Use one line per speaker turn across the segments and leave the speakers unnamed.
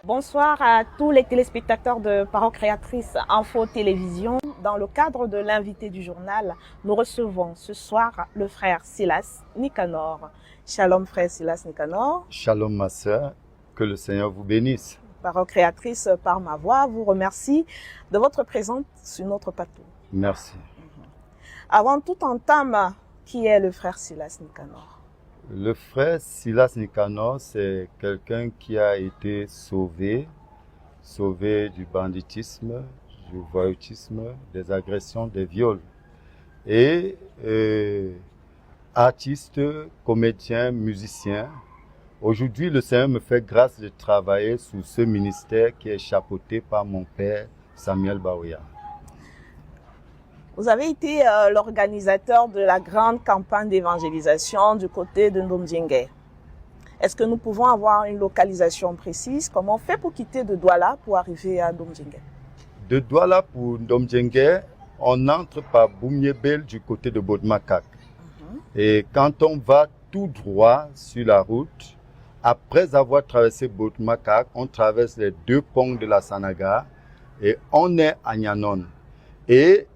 Bonsoir à tous les téléspectateurs de Parole Créatrice Info Télévision. Dans le cadre de l'invité du journal, nous recevons ce soir le frère Silas Nicanor. Shalom frère Silas Nicanor.
Shalom ma sœur, que le Seigneur vous bénisse.
Parole Créatrice par ma voix vous remercie de votre présence sur notre plateau.
Merci.
Avant toute entame, qui est le frère Silas Nicanor?
Le frère Silas Nicanor, c'est quelqu'un qui a été sauvé du banditisme, du voyoutisme, des agressions, des viols. Et artiste, comédien, musicien. Aujourd'hui, le Seigneur me fait grâce de travailler sous ce ministère qui est chapeauté par mon père Samuel Baouya.
Vous avez été l'organisateur de la grande campagne d'évangélisation du côté de Ndomdjengue. Est-ce que nous pouvons avoir une localisation précise? Comment on fait pour quitter de Douala pour arriver à Ndomdjengue?
De Douala pour Ndomdjengue, on entre par Boumyebel du côté de Bodmakak. Et quand on va tout droit sur la route, après avoir traversé Bodmakak, on traverse les deux ponts de la Sanaga et on est à Nyanon. Et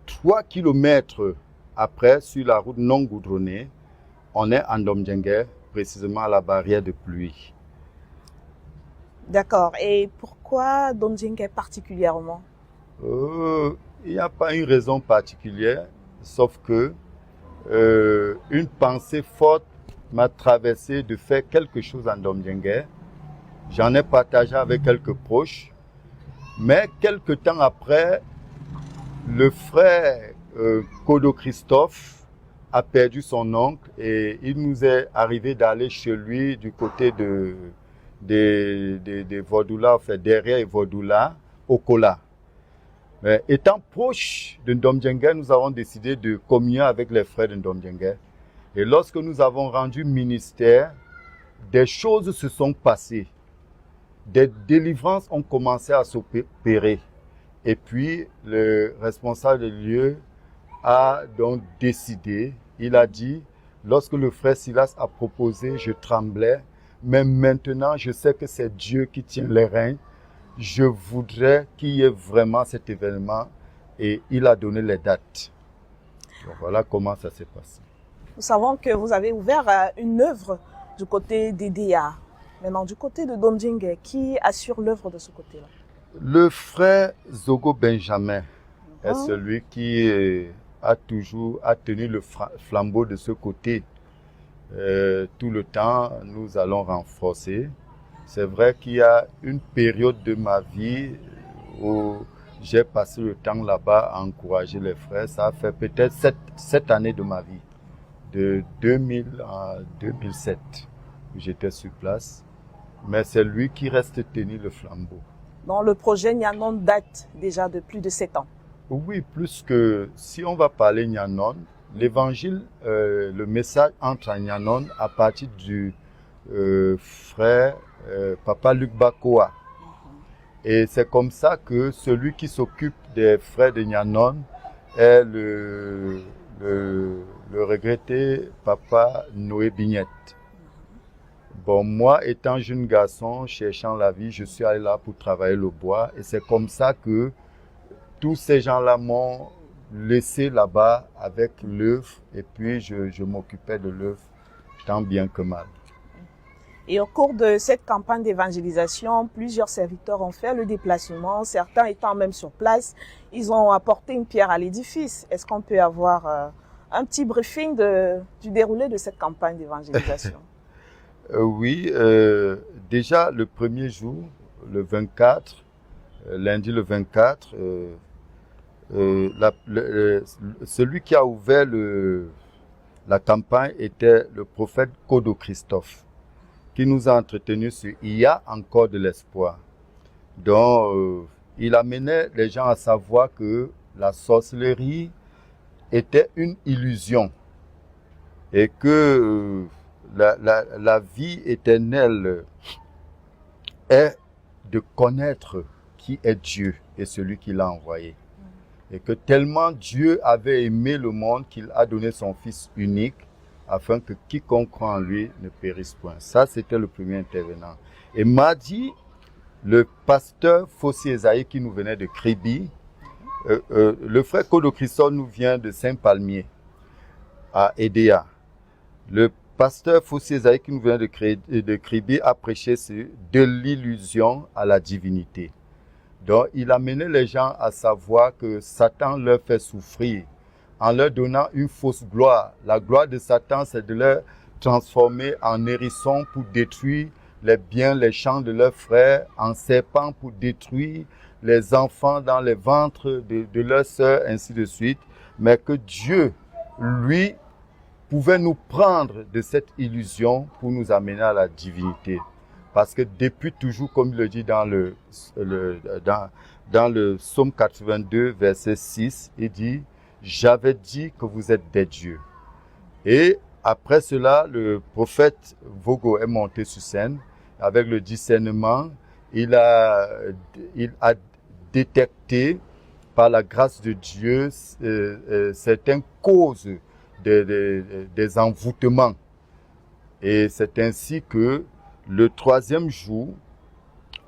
3 kilomètres après, sur la route non goudronnée, on est à Ndomdjengue, précisément à la barrière de pluie.
D'accord. Et pourquoi Ndomdjengue particulièrement?
Il n'y a pas une raison particulière, sauf que une pensée forte m'a traversé de faire quelque chose à Ndomdjengue. J'en ai partagé avec quelques proches, mais quelques temps après, le frère Kodo Christophe a perdu son oncle et il nous est arrivé d'aller chez lui du côté de Vodula, enfin derrière Vodula, au Kola. Étant proche de Ndomdjengue, nous avons décidé de communier avec les frères de Ndomdjengue. Et lorsque nous avons rendu ministère, des choses se sont passées. Des délivrances ont commencé à s'opérer. Et puis, le responsable du lieu a donc décidé, il a dit, lorsque le frère Silas a proposé, je tremblais, mais maintenant je sais que c'est Dieu qui tient les rênes. Je voudrais qu'il y ait vraiment cet événement et il a donné les dates. Donc voilà comment ça s'est passé.
Nous savons que vous avez ouvert une œuvre du côté d'Edea. Maintenant, du côté de Ndomdjengue, qui assure l'œuvre de ce côté-là? Le
frère Zogo Benjamin est celui qui a tenu le flambeau de ce côté. Tout le temps, nous allons renforcer. C'est vrai qu'il y a une période de ma vie où j'ai passé le temps là-bas à encourager les frères. Ça a fait peut-être 7 années de ma vie, de 2000 à 2007, où j'étais sur place. Mais c'est lui qui reste tenu le flambeau.
Donc le projet Nyanon date déjà de plus de 7 ans.
Oui, plus que si on va parler Nyanon, l'évangile, le message entre à Nyanon à partir du frère Papa Luc Bakoa. Et c'est comme ça que celui qui s'occupe des frères de Nyanon est le regretté Papa Noé Bignette. Bon, moi, étant jeune garçon, cherchant la vie, je suis allé là pour travailler le bois. Et c'est comme ça que tous ces gens-là m'ont laissé là-bas avec l'œuvre. Et puis, je m'occupais de l'œuvre tant bien que mal.
Et au cours de cette campagne d'évangélisation, plusieurs serviteurs ont fait le déplacement. Certains étant même sur place, ils ont apporté une pierre à l'édifice. Est-ce qu'on peut avoir un petit briefing du déroulé de cette campagne d'évangélisation?
Oui, déjà le premier jour, le 24, lundi le 24, celui qui a ouvert la campagne était le prophète Kodo Christophe, qui nous a entretenus sur « Il y a encore de l'espoir ». Donc, il amenait les gens à savoir que la sorcellerie était une illusion et que la vie éternelle est de connaître qui est Dieu et celui qui l'a envoyé. Et que tellement Dieu avait aimé le monde qu'il a donné son Fils unique afin que quiconque croit en lui ne périsse point. Ça, c'était le premier intervenant. Et mardi, le pasteur Fossi Esaïe qui nous venait de Kribi. Le frère Kodo Christophe nous vient de Saint-Palmier, à Edea. Le pasteur Fossi Esaïe qui nous vient de Kribi a prêché sur de l'illusion à la divinité. Donc, il a mené les gens à savoir que Satan leur fait souffrir en leur donnant une fausse gloire. La gloire de Satan, c'est de leur transformer en hérisson pour détruire les biens, les champs de leurs frères, en serpents pour détruire les enfants dans les ventres de leurs sœurs, ainsi de suite. Mais que Dieu, lui, pouvait nous prendre de cette illusion pour nous amener à la divinité. Parce que depuis toujours, comme il le dit dans le psaume 82, verset 6, il dit « J'avais dit que vous êtes des dieux ». Et après cela, le prophète Vogo est monté sur scène. Avec le discernement, il a détecté par la grâce de Dieu certaines causes des envoûtements. Et c'est ainsi que le troisième jour,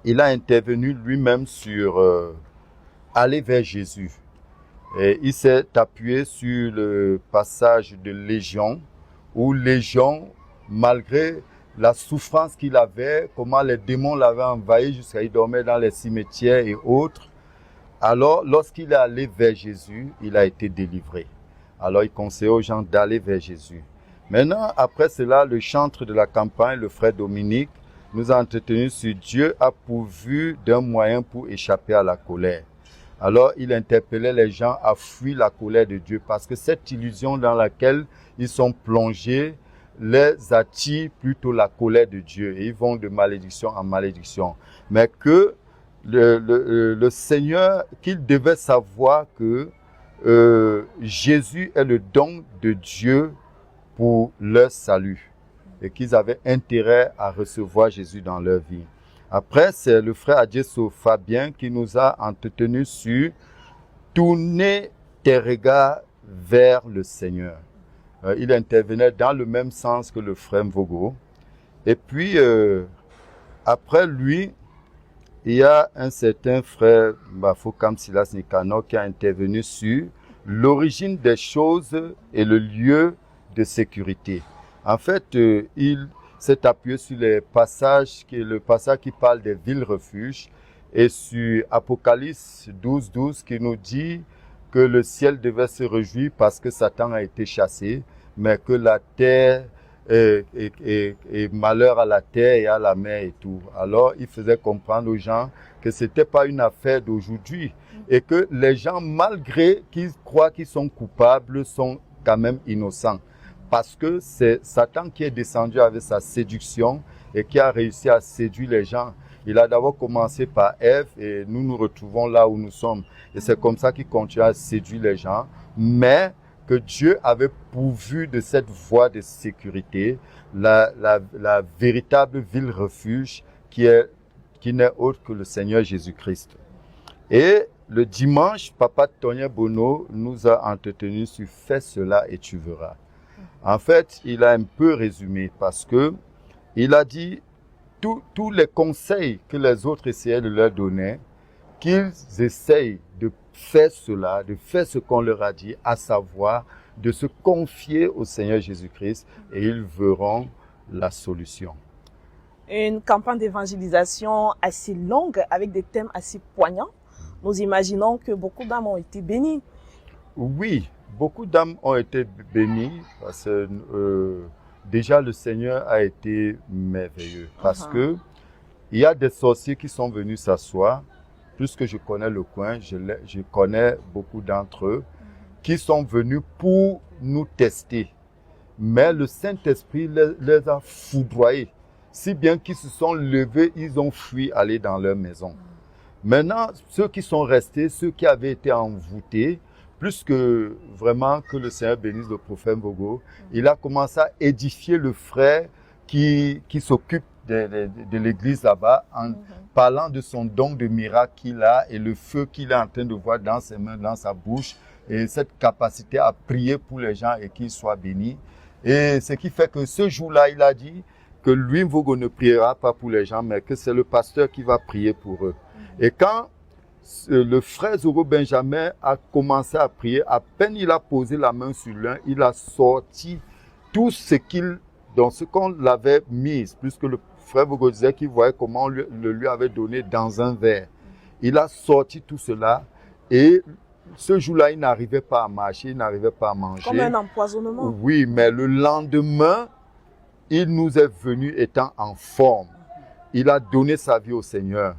il a intervenu lui-même sur aller vers Jésus. Et il s'est appuyé sur le passage de Légion, où Légion, malgré la souffrance qu'il avait, comment les démons l'avaient envahi jusqu'à il dormait dans les cimetières et autres. Alors, lorsqu'il est allé vers Jésus, il a été délivré. Alors, il conseille aux gens d'aller vers Jésus. Maintenant, après cela, le chantre de la campagne, le frère Dominique, nous a entretenu sur Dieu a pourvu d'un moyen pour échapper à la colère. Alors, il interpellait les gens à fuir la colère de Dieu parce que cette illusion dans laquelle ils sont plongés les attire plutôt la colère de Dieu et ils vont de malédiction en malédiction. Mais que le Seigneur, qu'il devait savoir que Jésus est le don de Dieu pour leur salut et qu'ils avaient intérêt à recevoir Jésus dans leur vie. Après, c'est le frère Adjesso Fabien qui nous a entretenu sur « Tournez tes regards vers le Seigneur ». Il intervenait dans le même sens que le frère Vogo. Et puis, après lui, il y a un certain frère Bafokam Silas Nikanor qui a intervenu sur l'origine des choses et le lieu de sécurité. En fait, il s'est appuyé sur le passage qui parle des villes-refuges et sur Apocalypse 12, qui nous dit que le ciel devait se réjouir parce que Satan a été chassé, mais que la terre et malheur à la terre et à la mer et tout. Alors, il faisait comprendre aux gens que c'était pas une affaire d'aujourd'hui et que les gens, malgré qu'ils croient qu'ils sont coupables, sont quand même innocents. Parce que c'est Satan qui est descendu avec sa séduction et qui a réussi à séduire les gens. Il a d'abord commencé par Ève et nous nous retrouvons là où nous sommes. Et c'est comme ça qu'il continue à séduire les gens. Mais que Dieu avait pourvu de cette voie de sécurité, la véritable ville refuge qui n'est autre que le Seigneur Jésus-Christ. Et le dimanche, Papa Tonien Bono nous a entretenu sur « Fais cela et tu verras ». En fait, il a un peu résumé parce que il a dit tous les conseils que les autres essayaient de leur donner, qu'ils essayent de faire cela, de faire ce qu'on leur a dit, à savoir de se confier au Seigneur Jésus-Christ et ils verront la solution.
Une campagne d'évangélisation assez longue avec des thèmes assez poignants. Nous imaginons que beaucoup d'âmes ont été bénies.
Oui, beaucoup d'âmes ont été bénies parce que déjà le Seigneur a été merveilleux. Parce que il y a des sorciers qui sont venus s'asseoir. Puisque je connais le coin, je connais beaucoup d'entre eux qui sont venus pour nous tester. Mais le Saint-Esprit les a foudroyés. Si bien qu'ils se sont levés, ils ont fui aller dans leur maison. Maintenant, ceux qui sont restés, ceux qui avaient été envoûtés, plus que vraiment que le Seigneur bénisse le prophète Vogo, il a commencé à édifier le frère qui s'occupe de l'église là-bas en parlant de son don de miracle qu'il a et le feu qu'il est en train de voir dans ses mains, dans sa bouche et cette capacité à prier pour les gens et qu'ils soient bénis. Et ce qui fait que ce jour-là, il a dit que Louis Mvogo ne priera pas pour les gens, mais que c'est le pasteur qui va prier pour eux. Et quand le frère Zoro Benjamin a commencé à prier, à peine il a posé la main sur l'un, il a sorti tout ce dans ce qu'on l'avait mis, puisque le frère Vogo disait qu'il voyait comment on le lui avait donné dans un verre. Il a sorti tout cela et ce jour-là, il n'arrivait pas à marcher, il n'arrivait pas à manger.
Comme un empoisonnement.
Oui, mais le lendemain, il nous est venu étant en forme. Il a donné sa vie au Seigneur.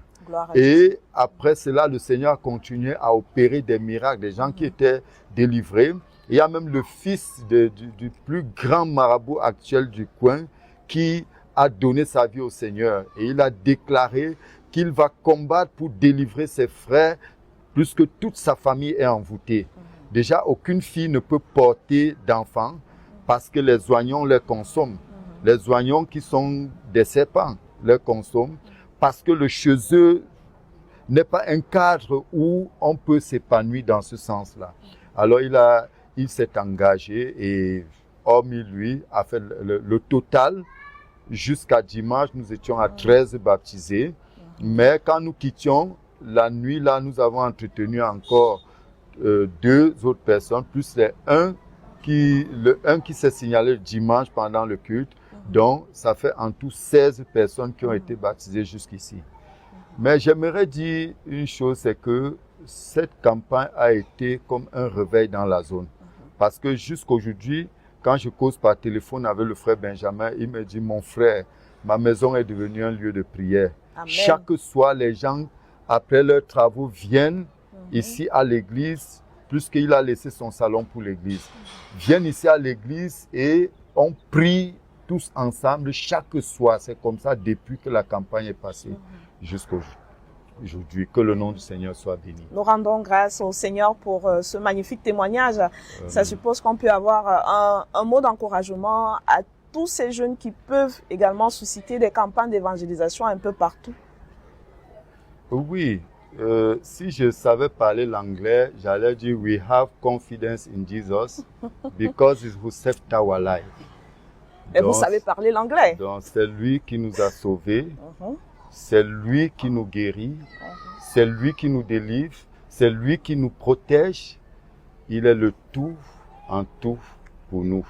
Et après cela, le Seigneur a continué à opérer des miracles, des gens qui étaient délivrés. Il y a même le fils du plus grand marabout actuel du coin qui a donné sa vie au Seigneur. Et il a déclaré qu'il va combattre pour délivrer ses frères, puisque toute sa famille est envoûtée. Déjà, aucune fille ne peut porter d'enfants parce que les oignons les consomment. Les oignons qui sont des serpents les consomment parce que le chez eux n'est pas un cadre où on peut s'épanouir dans ce sens-là. Alors, il s'est engagé et hormis lui, a fait le total. Jusqu'à dimanche, nous étions à 13 baptisés. Mais quand nous quittions, la nuit, là, nous avons entretenu encore 2 autres personnes, plus le un qui s'est signalé le dimanche pendant le culte. Donc, ça fait en tout 16 personnes qui ont été baptisées jusqu'ici. Mais j'aimerais dire une chose, c'est que cette campagne a été comme un réveil dans la zone. Parce que jusqu'aujourd'hui, quand je cause par téléphone avec le frère Benjamin, il me dit, mon frère, ma maison est devenue un lieu de prière. Amen. Chaque soir, les gens, après leurs travaux, viennent ici à l'église, puisqu'il a laissé son salon pour l'église. Viennent ici à l'église et on prie tous ensemble chaque soir. C'est comme ça depuis que la campagne est passée jusqu'aujourd'hui. Que le nom du Seigneur soit béni.
Nous rendons grâce au Seigneur pour ce magnifique témoignage. Ça suppose qu'on peut avoir un mot d'encouragement à tous ces jeunes qui peuvent également susciter des campagnes d'évangélisation un peu partout.
Oui, si je savais parler l'anglais, j'allais dire we have confidence in Jesus because it will save our life.
Et donc, vous savez parler l'anglais.
Donc c'est lui qui nous a sauvés, c'est lui qui nous guérit, c'est lui qui nous délivre, c'est lui qui nous protège. Il est le tout en tout pour nous.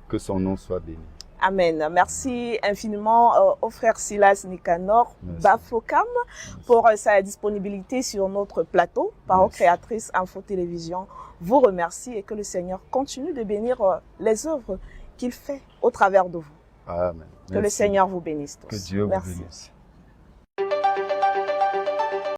Que son nom soit béni.
Amen. Merci infiniment au frère Silas Nicanor Bafokam pour sa disponibilité sur notre plateau. Parole créatrice Info Télévision vous remercie et que le Seigneur continue de bénir les œuvres qu'il fait au travers de vous.
Amen.
Que le Seigneur vous bénisse tous.
Que Dieu vous bénisse.